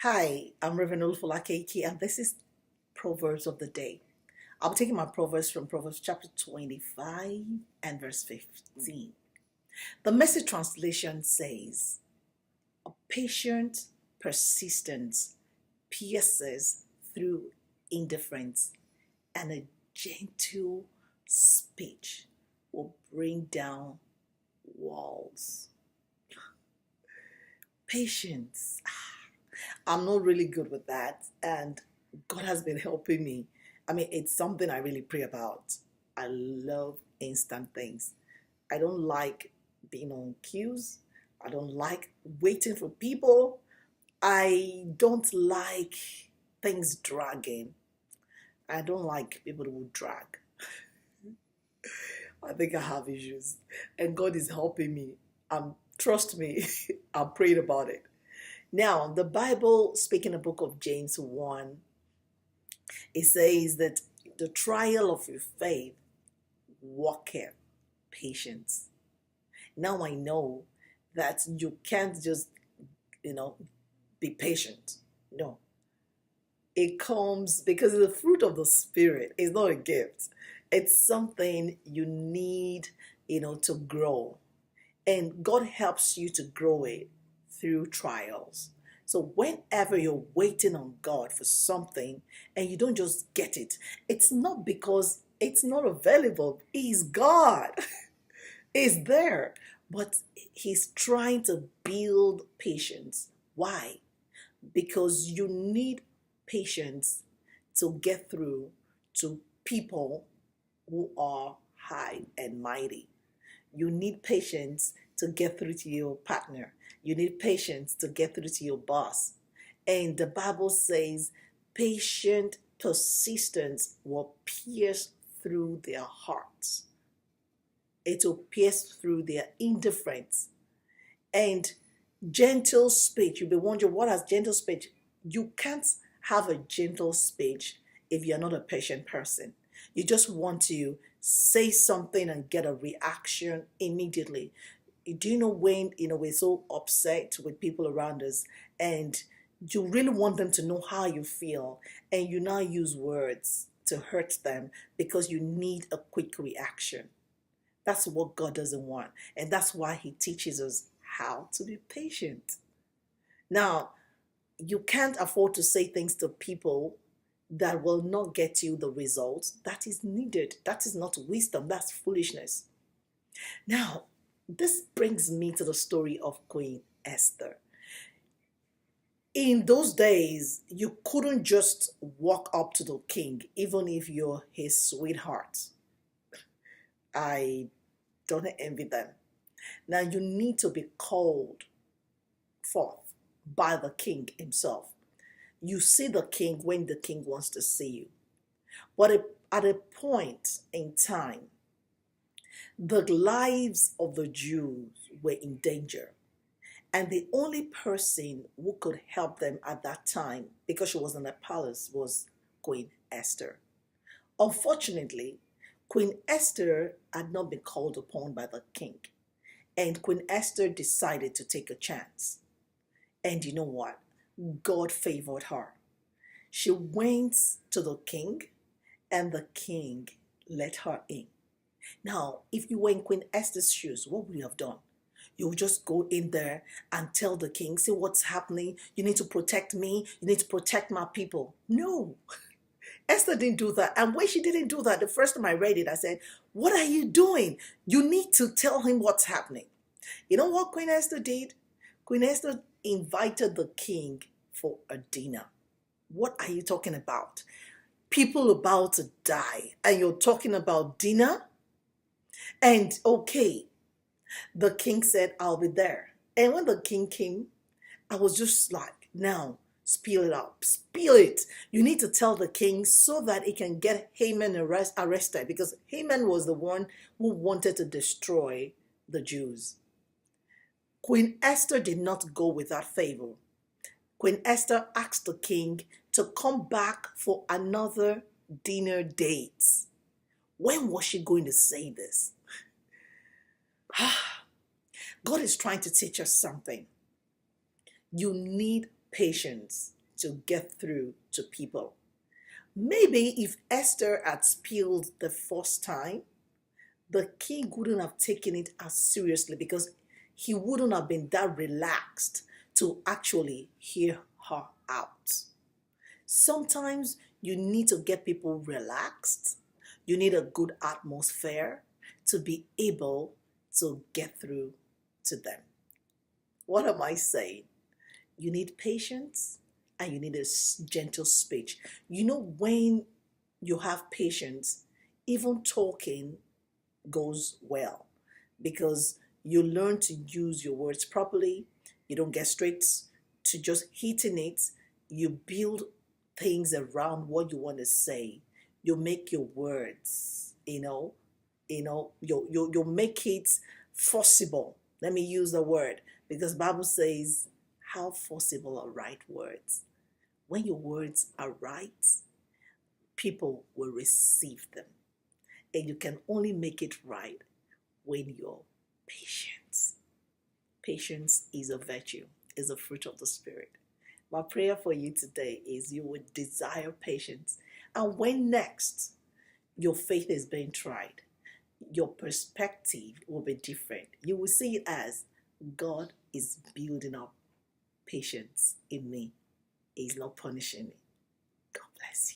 Hi, I'm Reverend Olufulake, and this is Proverbs of the Day. I'll be taking my Proverbs from Proverbs chapter 25 and verse 15. The Message translation says, "A patient persistence pierces through indifference, and a gentle speech will bring down walls." Patience. I'm not really good with that, and God has been helping me. I mean, it's something I really pray about. I love instant things. I don't like being on queues. I don't like waiting for people. I don't like things dragging. I don't like people who will drag. I think I have issues, and God is helping me. Trust me, I'm praying about it. Now, the Bible, speaking the book of James 1, it says that the trial of your faith worketh patience. Now I know that you can't just, you know, be patient. No. It comes because the fruit of the Spirit is not a gift. It's something you need, to grow. And God helps you to grow it through trials. So whenever you're waiting on God for something and you don't just get it, it's not because it's not available. He's God. He's there. But He's trying to build patience. Why? Because you need patience to get through to people who are high and mighty. You need patience to get through to your partner. You need patience to get through to your boss. And the Bible says, patient persistence will pierce through their hearts. It will pierce through their indifference. And gentle speech, you'll be wondering, what is gentle speech? You can't have a gentle speech if you're not a patient person. You just want to say something and get a reaction immediately. Do you know when we're so upset with people around us and you really want them to know how you feel, and you now use words to hurt them because you need a quick reaction? That's what God doesn't want, and that's why He teaches us how to be patient. Now, you can't afford to say things to people that will not get you the results that is needed. That is not wisdom, that's foolishness. Now, this brings me to the story of Queen Esther. In those days, you couldn't just walk up to the king, even if you're his sweetheart. I don't envy them. Now, you need to be called forth by the king himself. You see the king when the king wants to see you. But at a point in time, the lives of the Jews were in danger. And the only person who could help them at that time, because she was in the palace, was Queen Esther. Unfortunately, Queen Esther had not been called upon by the king. And Queen Esther decided to take a chance. And you know what? God favored her. She went to the king, and the king let her in. Now, if you were in Queen Esther's shoes, what would you have done? You would just go in there and tell the king, see what's happening. You need to protect me. You need to protect my people. No, Esther didn't do that. And when she didn't do that, the first time I read it, I said, what are you doing? You need to tell him what's happening. You know what Queen Esther did? Queen Esther invited the king for a dinner. What are you talking about? People about to die, and you're talking about dinner? And okay, the king said, I'll be there. And when the king came, I was just like, now, spill it out. Spill it. You need to tell the king so that he can get Haman arrested, because Haman was the one who wanted to destroy the Jews. Queen Esther did not go without favor. Queen Esther asked the king to come back for another dinner date. When was she going to say this? God is trying to teach us something. You need patience to get through to people. Maybe if Esther had spilled the first time, the king wouldn't have taken it as seriously because he wouldn't have been that relaxed to actually hear her out. Sometimes you need to get people relaxed. You need a good atmosphere to be able to get through to them. What am I saying? You need patience and you need a gentle speech. You know, when you have patience, even talking goes well because you learn to use your words properly. You don't get straight to just hitting it. You build things around what you want to say. You make your words, you make it forcible. Let me use the word because Bible says how forcible are right words. When your words are right, people will receive them. And you can only make it right when you're patient. Patience is a virtue, is a fruit of the Spirit. My prayer for you today is you would desire patience. And when next your faith is being tried, your perspective will be different. You will see it as God is building up patience in me. He's not punishing me. God bless you.